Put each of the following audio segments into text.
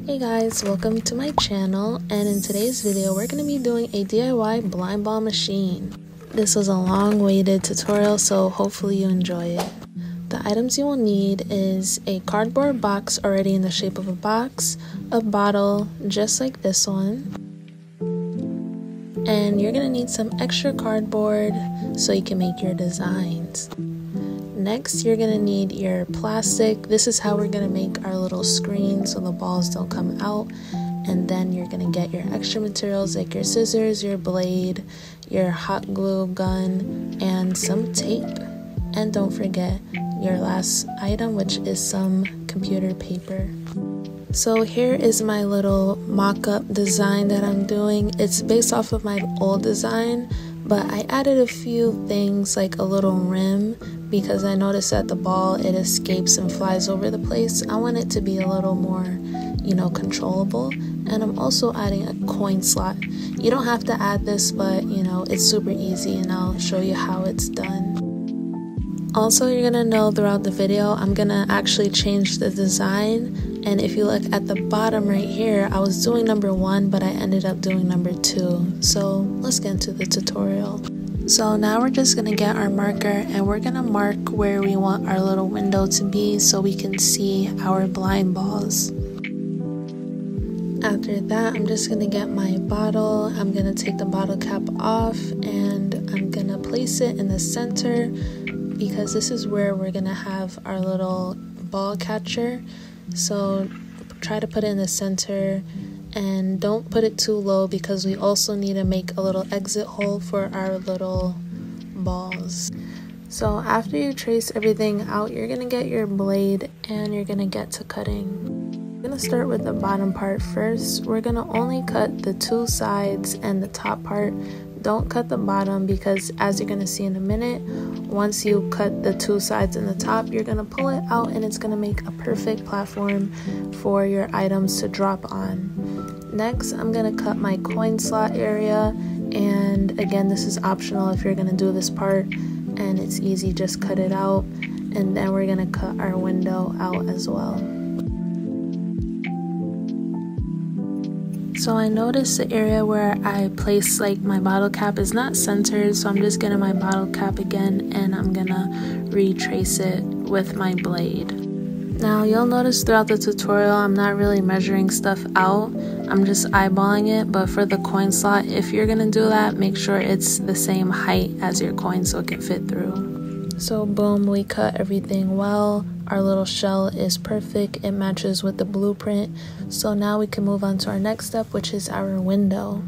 Hey guys, welcome to my channel, and in today's video we're going to be doing a DIY blind ball machine. This was a long-awaited tutorial, so hopefully you enjoy it. The items you will need is a cardboard box already in the shape of a box, a bottle just like this one, and you're going to need some extra cardboard so you can make your designs. Next, you're going to need your plastic. This is how we're going to make our little screen so the balls don't come out. And then you're going to get your extra materials like your scissors, your blade, your hot glue gun, and some tape. And don't forget your last item, which is some computer paper. So here is my little mock-up design that I'm doing. It's based off of my old design, but I added a few things like a little rim because I noticed that the ball, it escapes and flies over the place. I want it to be a little more, controllable. And I'm also adding a coin slot. You don't have to add this, but it's super easy, and I'll show you how it's done. Also, you're gonna know throughout the video, I'm gonna actually change the design. And if you look at the bottom right here, I was doing number 1, but I ended up doing number 2. So let's get into the tutorial. So now we're just gonna get our marker and we're gonna mark where we want our little window to be so we can see our blind balls. After that, I'm just gonna get my bottle. I'm gonna take the bottle cap off and I'm gonna place it in the center because this is where we're gonna have our little ball catcher. So try to put it in the center and don't put it too low because we also need to make a little exit hole for our little balls. So after you trace everything out, you're gonna get your blade and you're gonna get to cutting. I'm gonna start with the bottom part first. We're gonna only cut the 2 sides and the top part. Don't cut the bottom because, as you're gonna see in a minute, once you cut the 2 sides and the top, you're gonna pull it out and it's gonna make a perfect platform for your items to drop on. Next, I'm gonna cut my coin slot area, and again, this is optional if you're gonna do this part, and it's easy, just cut it out. And then we're gonna cut our window out as well. So I noticed the area where I placed my bottle cap is not centered, so I'm just getting my bottle cap again and I'm gonna retrace it with my blade. Now you'll notice throughout the tutorial I'm not really measuring stuff out, I'm just eyeballing it, but for the coin slot, if you're gonna do that, make sure it's the same height as your coin so it can fit through. So boom, we cut everything well. Our little shell is perfect, it matches with the blueprint. So now we can move on to our next step, which is our window.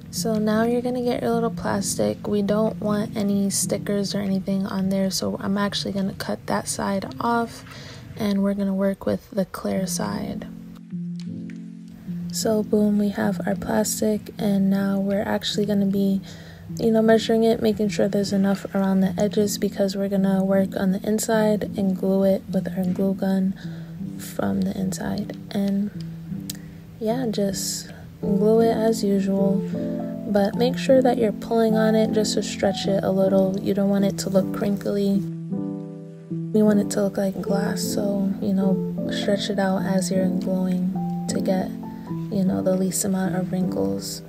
So now you're gonna get your little plastic. We don't want any stickers or anything on there, so I'm actually gonna cut that side off and we're gonna work with the clear side. So boom, we have our plastic, and now we're actually gonna be measuring it, making sure there's enough around the edges because we're gonna work on the inside and glue it with our glue gun from the inside. And yeah, just glue it as usual, but make sure that you're pulling on it just to stretch it a little. You don't want it to look crinkly. We want it to look like glass, so stretch it out as you're gluing to get the least amount of wrinkles.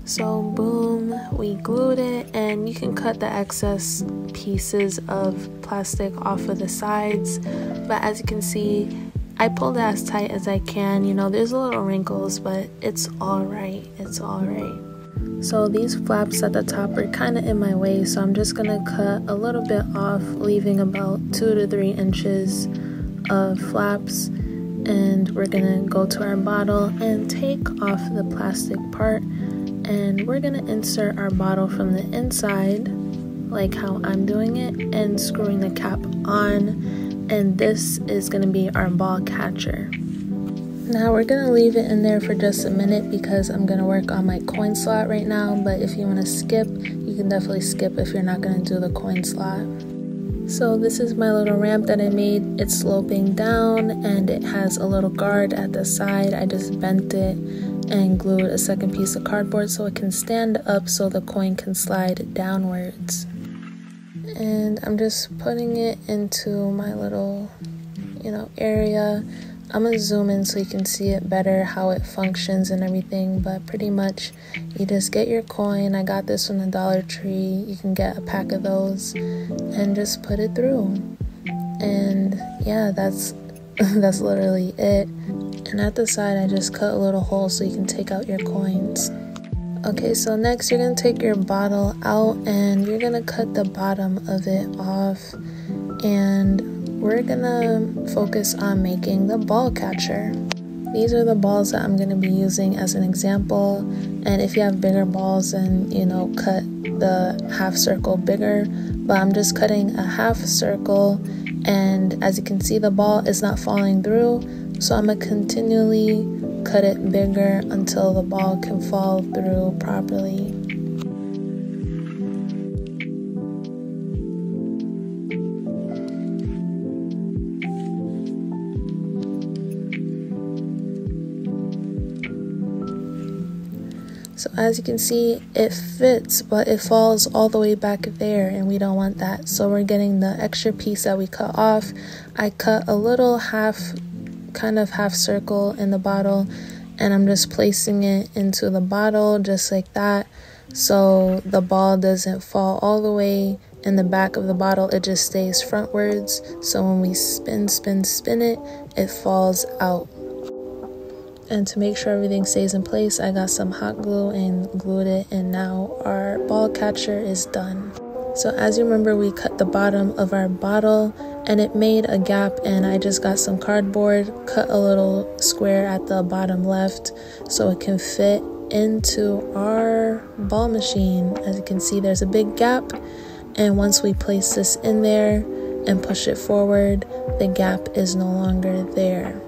So boom, we glued it, and you can cut the excess pieces of plastic off of the sides, but as you can see, I pulled it as tight as I can. There's a little wrinkles, but it's alright, So these flaps at the top are kind of in my way, so I'm just gonna cut a little bit off, leaving about 2 to 3 inches of flaps, and we're gonna go to our bottle and take off the plastic part. And we're gonna insert our bottle from the inside, like how I'm doing it, and screwing the cap on, and this is gonna be our ball catcher. Now we're gonna leave it in there for just a minute because I'm gonna work on my coin slot right now, but if you wanna skip, you can definitely skip if you're not gonna do the coin slot. So this is my little ramp that I made. It's sloping down and it has a little guard at the side. I just bent it and glued a second piece of cardboard so it can stand up so the coin can slide downwards. And I'm just putting it into my little, area. I'm gonna zoom in so you can see it better, how it functions and everything, but pretty much you just get your coin. I got this from the Dollar Tree. You can get a pack of those and just put it through. And yeah, that's literally it. And at the side, I just cut a little hole so you can take out your coins. Okay, so next you're gonna take your bottle out and you're gonna cut the bottom of it off, and we're gonna focus on making the ball catcher. These are the balls that I'm gonna be using as an example, and if you have bigger balls, then cut the half circle bigger, but I'm just cutting a half circle, and as you can see, the ball is not falling through, so I'm gonna continually cut it bigger until the ball can fall through properly. So as you can see, it fits, but it falls all the way back there, and we don't want that. So we're getting the extra piece that we cut off. I cut a little half circle in the bottle, and I'm just placing it into the bottle just like that, so the ball doesn't fall all the way in the back of the bottle. It just stays frontwards, so when we spin it, it falls out. And to make sure everything stays in place, I got some hot glue and glued it, and now our ball catcher is done. So as you remember, we cut the bottom of our bottle and it made a gap, and I just got some cardboard, cut a little square at the bottom left so it can fit into our ball machine. As you can see, there's a big gap, and once we place this in there and push it forward, the gap is no longer there.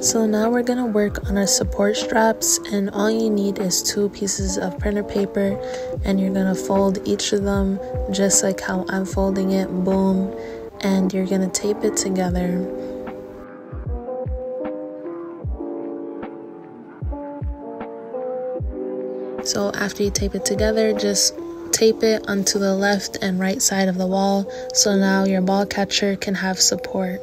So now we're gonna work on our support straps, and all you need is 2 pieces of printer paper, and you're gonna fold each of them just like how I'm folding it, boom, and you're gonna tape it together. So after you tape it together, just tape it onto the left and right side of the wall, so now your ball catcher can have support.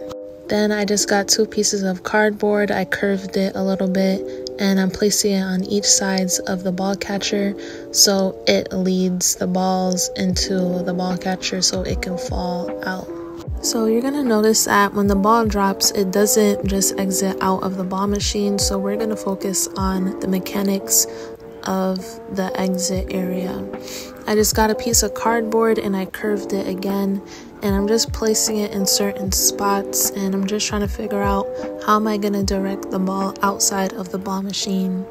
Then I just got 2 pieces of cardboard, I curved it a little bit, and I'm placing it on each sides of the ball catcher so it leads the balls into the ball catcher so it can fall out. So you're gonna notice that when the ball drops, it doesn't just exit out of the ball machine, so we're gonna focus on the mechanics of the exit area. I just got a piece of cardboard and I curved it again, and I'm just placing it in certain spots, and I'm just trying to figure out how am I going to direct the ball outside of the ball machine.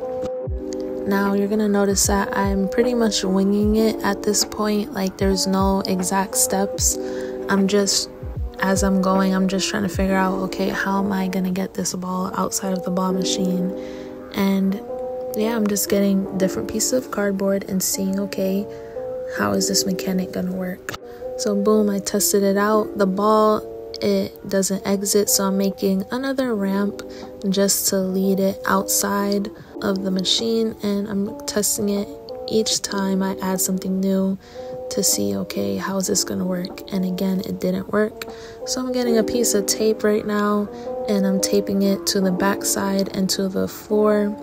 Now you're going to notice that I'm pretty much winging it at this point, like there's no exact steps. As I'm going, I'm just trying to figure out, okay, how am I going to get this ball outside of the ball machine? And yeah, I'm just getting different pieces of cardboard and seeing, okay, how is this mechanic going to work? So boom, I tested it out. The ball, it doesn't exit, so I'm making another ramp just to lead it outside of the machine, and I'm testing it each time I add something new to see, okay, how is this going to work? And again, it didn't work. So I'm getting a piece of tape right now, and I'm taping it to the back side and to the floor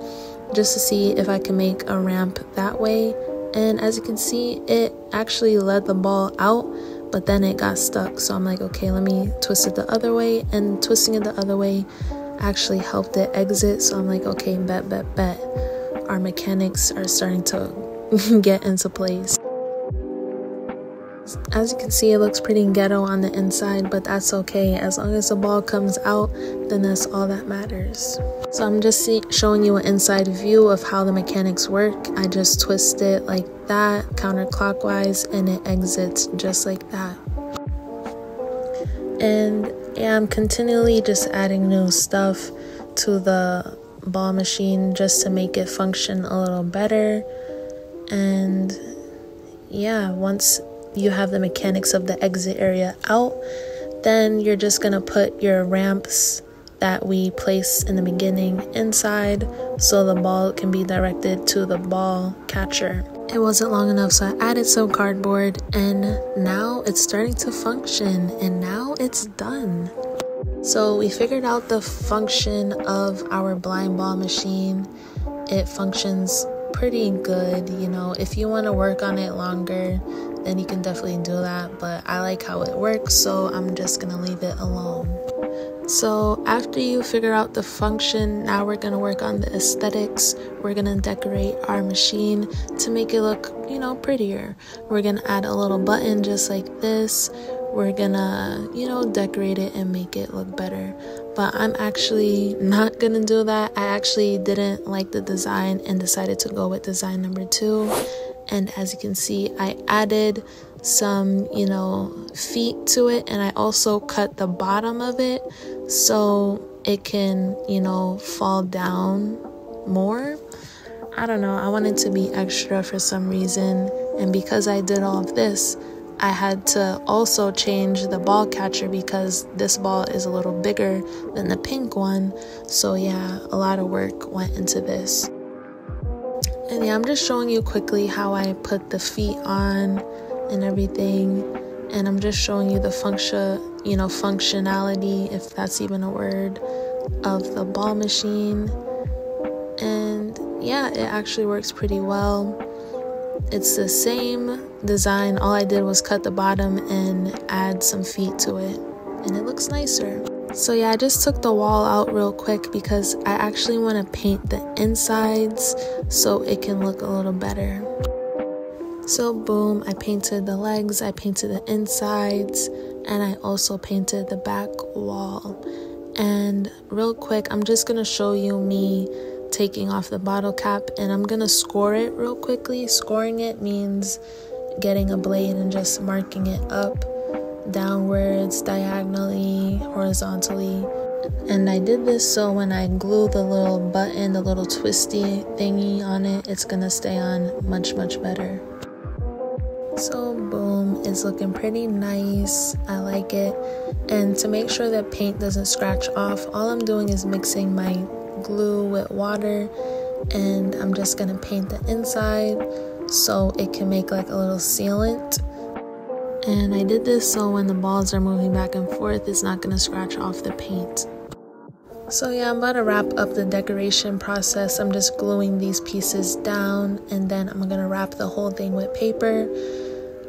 just to see if I can make a ramp that way. And as you can see, it actually led the ball out, but then it got stuck. So I'm like, okay, let me twist it the other way, and twisting it the other way actually helped it exit. So I'm like, okay, bet. Our mechanics are starting to get into place. As you can see, it looks pretty ghetto on the inside, but that's okay. As long as the ball comes out, then that's all that matters. So I'm just showing you an inside view of how the mechanics work. I just twist it like that, counterclockwise, and it exits just like that. And yeah, I'm continually just adding new stuff to the ball machine just to make it function a little better. And yeah, once you have the mechanics of the exit area out, then you're just gonna put your ramps that we placed in the beginning inside so the ball can be directed to the ball catcher. It wasn't long enough, so I added some cardboard, and now it's starting to function, and now it's done. So we figured out the function of our blind ball machine. It functions pretty good, you know. If you want to work on it longer, then you can definitely do that, but I like how it works, so I'm just gonna leave it alone. So after you figure out the function, now we're gonna work on the aesthetics. We're gonna decorate our machine to make it look, you know, prettier. We're gonna add a little button just like this. We're gonna, you know, decorate it and make it look better. But I'm actually not gonna do that. I actually didn't like the design and decided to go with design number 2. And as you can see, I added some, you know, feet to it, and I also cut the bottom of it so it can, you know, fall down more. I don't know, I wanted to be extra for some reason, and because I did all of this, I had to also change the ball catcher because this ball is a little bigger than the pink one. So yeah, a lot of work went into this. And yeah, I'm just showing you quickly how I put the feet on and everything, and I'm just showing you the functionality, if that's even a word, of the ball machine. And yeah, it actually works pretty well. It's the same design, all I did was cut the bottom and add some feet to it, and it looks nicer. So yeah, I just took the wall out real quick because I actually want to paint the insides so it can look a little better. So boom, I painted the legs, I painted the insides, and I also painted the back wall. And real quick, I'm just going to show you me taking off the bottle cap, and I'm going to score it real quickly. Scoring it means getting a blade and just marking it up, downwards, diagonally, horizontally. And I did this so when I glue the little button, the little twisty thingy on it, it's gonna stay on much better. So boom, it's looking pretty nice. I like it. And to make sure that paint doesn't scratch off, all I'm doing is mixing my glue with water, and I'm just gonna paint the inside so it can make like a little sealant. And I did this so when the balls are moving back and forth, it's not going to scratch off the paint. So yeah, I'm about to wrap up the decoration process. I'm just gluing these pieces down, and then I'm going to wrap the whole thing with paper.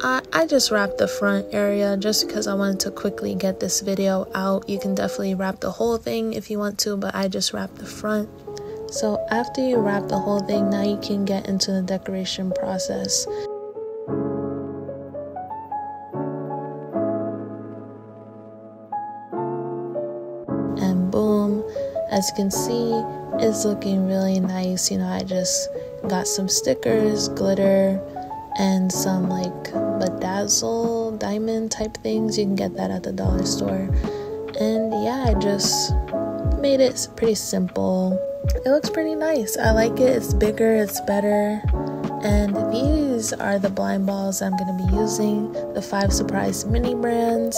I just wrapped the front area just because I wanted to quickly get this video out. You can definitely wrap the whole thing if you want to, but I just wrapped the front. So after you wrap the whole thing, now you can get into the decoration process. And boom, as you can see, it's looking really nice. You know, I just got some stickers, glitter, and some like bedazzle diamond type things. You can get that at the dollar store. And yeah, I just made it pretty simple. It looks pretty nice. I like it. It's bigger, it's better. And these are the blind balls I'm going to be using, the 5 Surprise mini brands.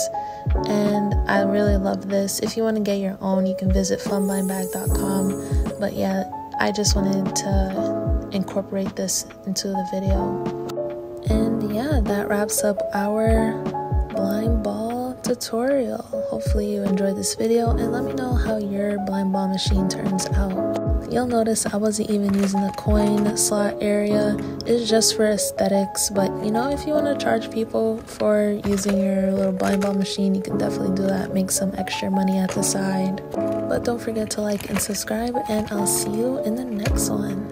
And I really love this. If you want to get your own, you can visit FunBlindBag.com. But yeah, I just wanted to incorporate this into the video. And yeah, that wraps up our blind ball tutorial. Hopefully you enjoyed this video, and let me know how your blind ball machine turns out. You'll notice I wasn't even using the coin slot area. It's just for aesthetics, but you know, if you want to charge people for using your little blind ball machine, you can definitely do that. Make some extra money at the side. But don't forget to like and subscribe, and I'll see you in the next one.